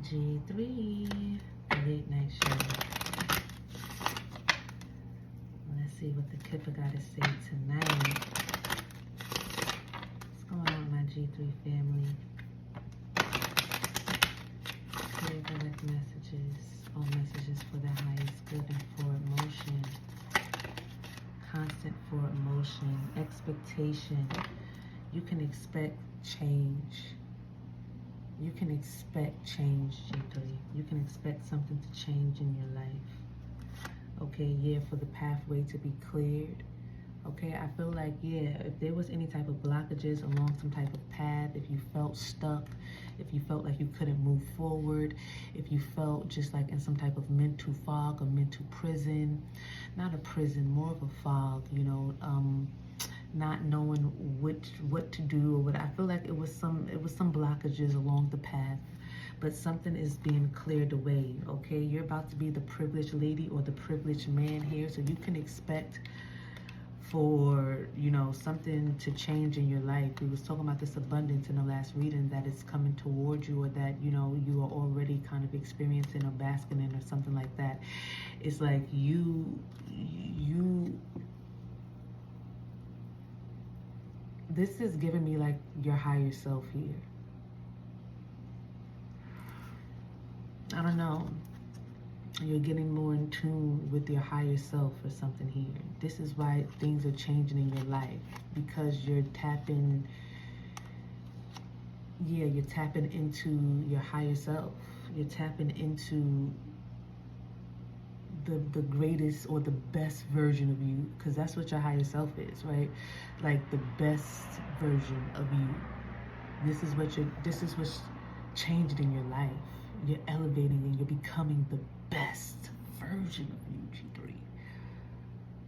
G3, late night show. Let's see what the Kipper got to say tonight. What's going on with my G3 family? Clear direct messages. All messages for the highest good and forward motion. Constant forward motion. Expectation. You can expect change. You can expect change, G3. You can expect something to change in your life. Okay, yeah, for the pathway to be cleared. Okay, I feel like, yeah, if there was any type of blockages along some type of path, if you felt stuck, if you felt like you couldn't move forward, if you felt just like in some type of mental fog or mental prison, not a prison, more of a fog, you know, not knowing what to do or what, I feel like it was some blockages along the path, but something is being cleared away. Okay, you're about to be the privileged lady or the privileged man here, so you can expect for, you know, something to change in your life. We was talking about this abundance in the last reading, that it's coming towards you, or that, you know, you are already kind of experiencing or basking in or something like that. It's like you this is giving me like your higher self here. I don't know. You're getting more in tune with your higher self or something here. This is why things are changing in your life, because you're tapping, yeah, you're tapping into your higher self. You're tapping into the greatest or the best version of you, because that's what your higher self is, right? Like the best version of you. This is what's changing in your life. You're elevating and you're becoming the best version of you, G3.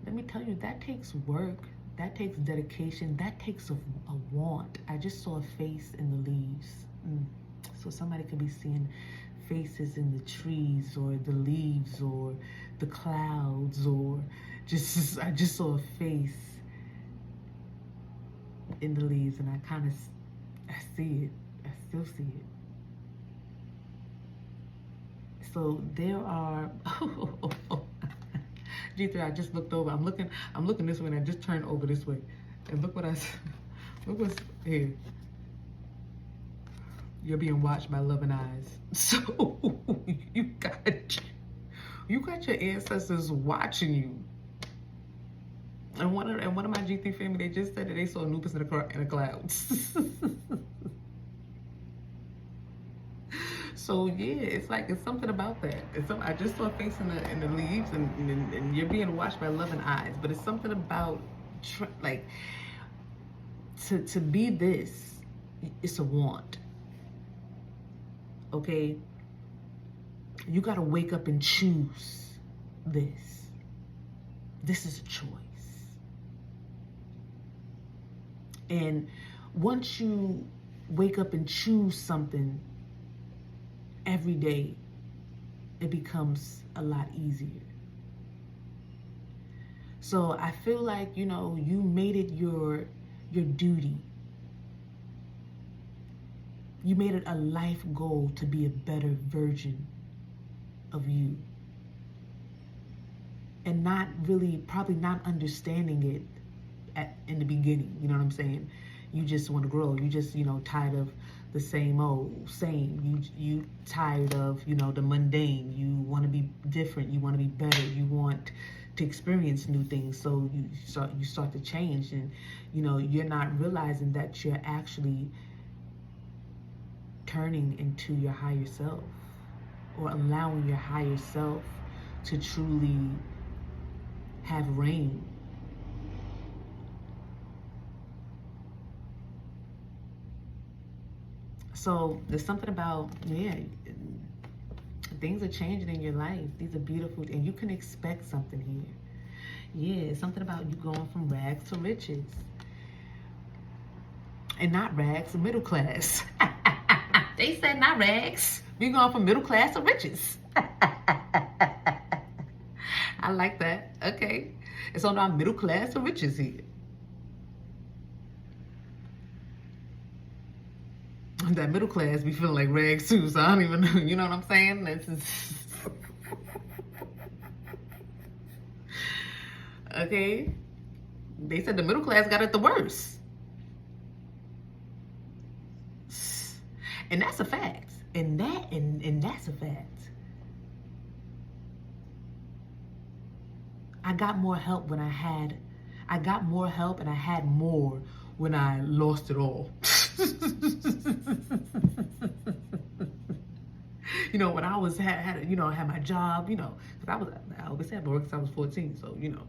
Let me tell you, that takes work, that takes dedication, that takes a want. I just saw a face in the leaves. So somebody could be seeing faces in the trees or the leaves or the clouds, or just, I just saw a face in the leaves, and I see it. I still see it. So there are, G3, I just looked over. I'm looking this way, and I just turned over this way. And look look what's here. You're being watched by loving eyes. So you got your ancestors watching you. And one of my G3 family, they just said that they saw Anubis in the clouds. So yeah, it's like, it's something about that. I just saw a face in the leaves, and you're being watched by loving eyes. But it's something about like to be this. It's a want. Okay, you got to wake up and choose this. This is a choice. And once you wake up and choose something every day, it becomes a lot easier. So I feel like, you know, you made it your duty. You made it a life goal to be a better version of you. And not really, probably not understanding it in the beginning, you know what I'm saying? You just want to grow. You just, you know, tired of the same old, same. You tired of, you know, the mundane. You want to be different. You want to be better. You want to experience new things. So you start to change, and, you know, you're not realizing that you're actually turning into your higher self, or allowing your higher self to truly have reign. So there's something about, yeah, things are changing in your life. These are beautiful, and you can expect something here. Yeah, it's something about you going from rags to riches. And not rags, middle class. They said not rags. We're going from middle class to riches. I like that. Okay. It's on our middle class to riches here. that middle class be feeling like rags too, so I don't even know, you know what I'm saying? This is okay. They said the middle class got it the worst. And that's a fact. And that's a fact. I got more help when I got more help and I had more when I lost it all. You know, when I was had my job, you know, because I always had work since I was 14. So, you know,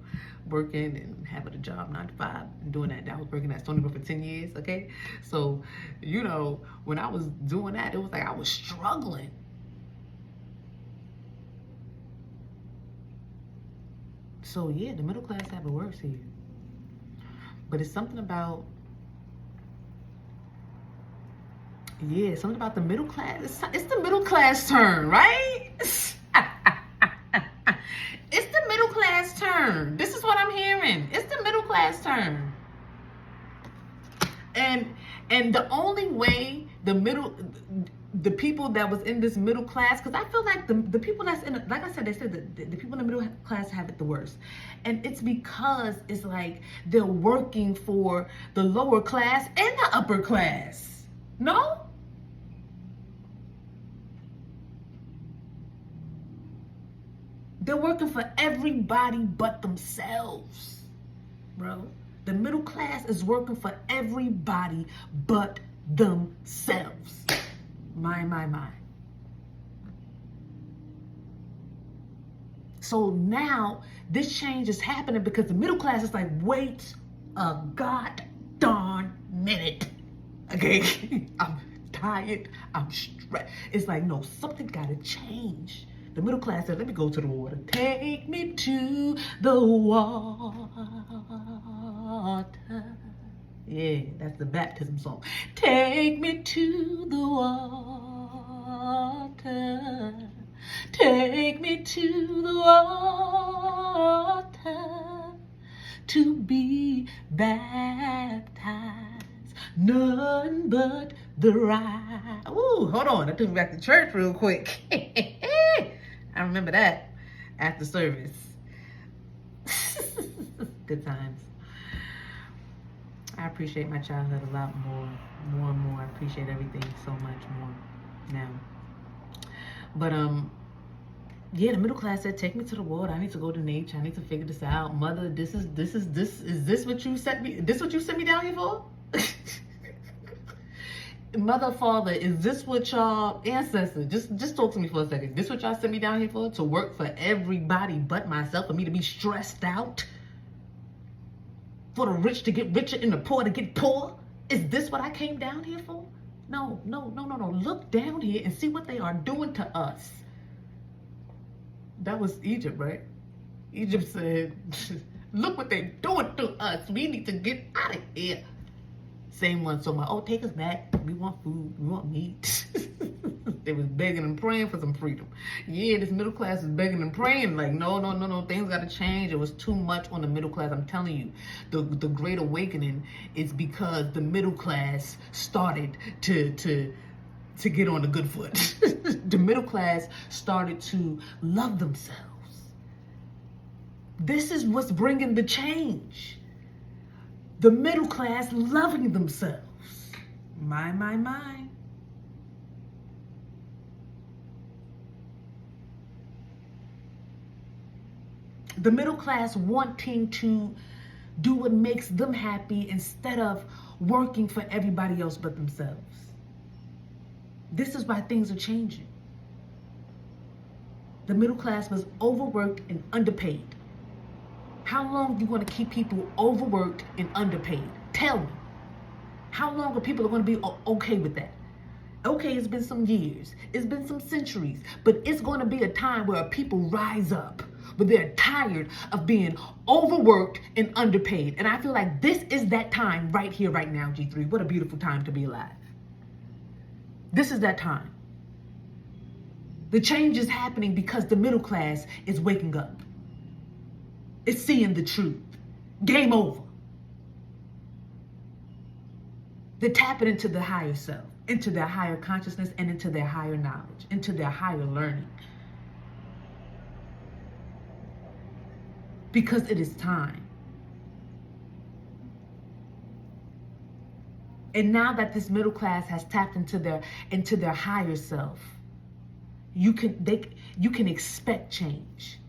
working and having a job 9 to 5 and doing that. I was working at Stony Brook for 10 years, okay? So, you know, when I was doing that, it was like I was struggling. So yeah, the middle class have it worse here. But it's something about, yeah, something about the middle class. It's the middle class turn, right? It's the middle class turn. This is what I'm hearing. It's the middle class turn. And the only way the people that was in this middle class, because I feel like the people that's in, like I said, they said that the people in the middle class have it the worst. And it's because it's like they're working for the lower class and the upper class. No? They're working for everybody but themselves, bro. The middle class is working for everybody but themselves. My. So now this change is happening because the middle class is like, wait a god darn minute. Okay? I'm tired. I'm stressed. It's like, no, something gotta change. The middle class said, let me go to the water. Take me to the water. Yeah, that's the baptism song. Take me to the water. Take me to the water to be baptized. None but the right. Ooh, hold on. That took me back to church real quick. I remember that after service. Good times. I appreciate my childhood a lot more and more. I appreciate everything so much more now. But yeah, the middle class said, take me to the water. I need to go to nature. I need to figure this out. Mother, is this what you sent me? This what you sent me down here for? Mother, father, is this what y'all ancestors, just talk to me for a second. This what y'all sent me down here for? To work for everybody but myself, for me to be stressed out? For the rich to get richer and the poor to get poor? Is this what I came down here for? No. Look down here and see what they are doing to us. That was Egypt, right? Egypt said, look what they're doing to us. We need to get out of here. Same one. So take us back. We want food. We want meat. They was begging and praying for some freedom. Yeah, this middle class is begging and praying. Like, no. Things got to change. It was too much on the middle class. I'm telling you, the Great Awakening is because the middle class started to get on the good foot. The middle class started to love themselves. This is what's bringing the change. The middle class loving themselves. My. The middle class wanting to do what makes them happy instead of working for everybody else but themselves. This is why things are changing. The middle class was overworked and underpaid. How long do you want to keep people overworked and underpaid? Tell me. How long are people going to be okay with that? Okay, it's been some years. It's been some centuries. But it's going to be a time where people rise up. But they're tired of being overworked and underpaid. And I feel like this is that time right here, right now, G3. What a beautiful time to be alive. This is that time. The change is happening because the middle class is waking up. It's seeing the truth. Game over. They're tapping into the higher self. into their higher consciousness and into their higher knowledge, into their higher learning. Because it is time. And now that this middle class has tapped into their higher self, you can expect change.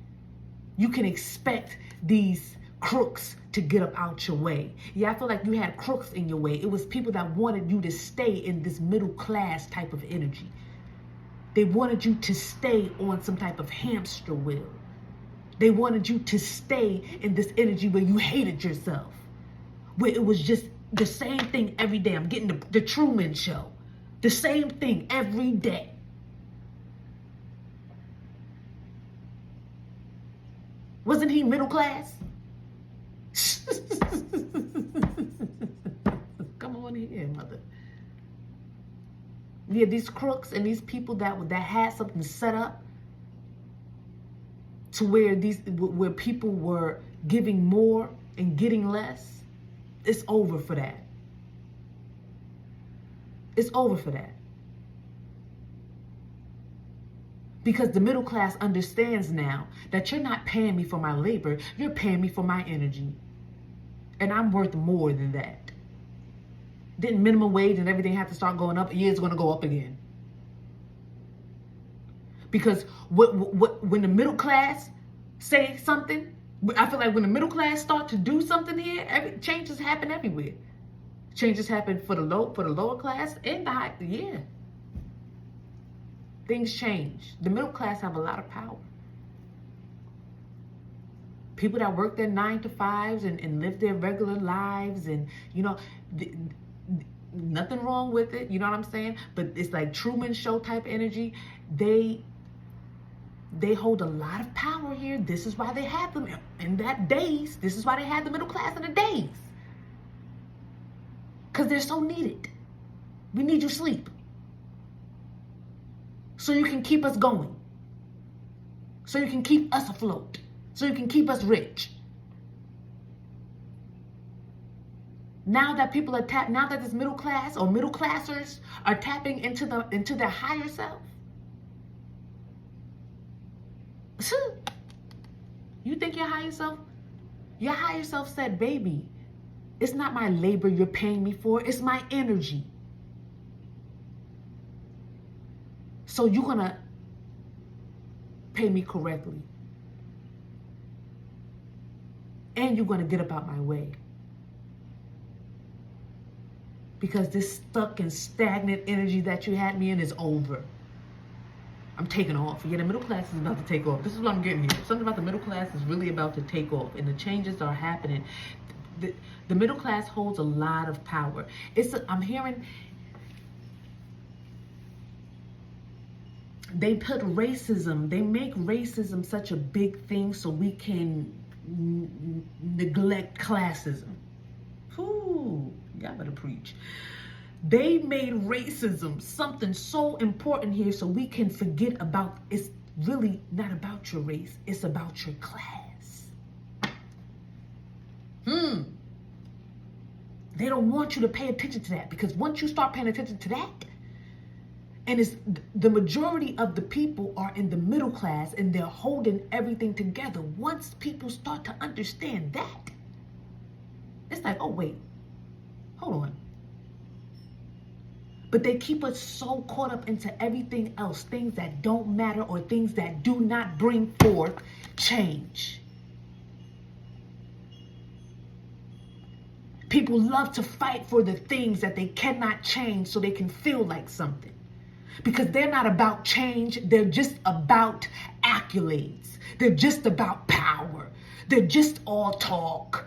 You can expect these crooks to get up out your way. Yeah, I feel like you had crooks in your way. It was people that wanted you to stay in this middle class type of energy. They wanted you to stay on some type of hamster wheel. They wanted you to stay in this energy where you hated yourself, where it was just the same thing every day. I'm getting the Truman Show. The same thing every day. Wasn't he middle class? Come on here, mother. Yeah, these crooks and these people that had something set up to where people were giving more and getting less. It's over for that. It's over for that. Because the middle class understands now that you're not paying me for my labor, you're paying me for my energy. And I'm worth more than that. Didn't minimum wage and everything have to start going up? Yeah, it's going to go up again. Because when the middle class say something, I feel like when the middle class start to do something here, changes happen everywhere. Changes happen for the lower class and the high. Yeah. Things change. The middle class have a lot of power. People that work their 9 to 5s and live their regular lives, and nothing wrong with it. You know what I'm saying? But it's like Truman Show type energy. They hold a lot of power here. This is why they had them in that days. This is why they had the middle class in the days. Because they're so needed. We need you sleep. So you can keep us going. So you can keep us afloat. So you can keep us rich. Now that people are now that this middle class or middle classers are tapping into their higher self. You think your higher self said, baby, it's not my labor you're paying me for, it's my energy. So you're gonna pay me correctly. And you're gonna get up out my way. Because this stuck and stagnant energy that you had me in is over. I'm taking off. Yeah, the middle class is about to take off. This is what I'm getting here. Something about the middle class is really about to take off, and the changes are happening. The middle class holds a lot of power. I'm hearing they put racism, they make racism such a big thing so we can neglect classism. Ooh, y'all better preach. They made racism something so important here so we can forget about, it's really not about your race, it's about your class. They don't want you to pay attention to that, because once you start paying attention to that, and it's the majority of the people are in the middle class and they're holding everything together. Once people start to understand that, it's like, oh wait, hold on. But they keep us so caught up into everything else, things that don't matter or things that do not bring forth change. People love to fight for the things that they cannot change so they can feel like something. Because they're not about change, they're just about accolades. They're just about power. They're just all talk.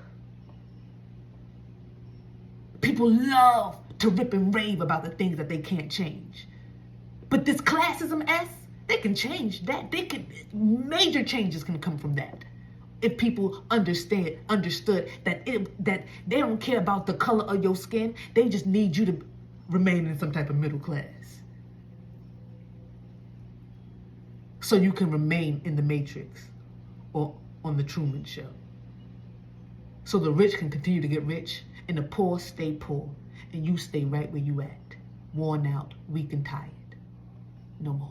People love to rip and rave about the things that they can't change. But this classism they can change that. Major changes can come from that. If people understood that they don't care about the color of your skin, they just need you to remain in some type of middle class. So you can remain in the Matrix or on the Truman Show. So the rich can continue to get rich and the poor stay poor and you stay right where you at. worn out, weak, and tired. No more.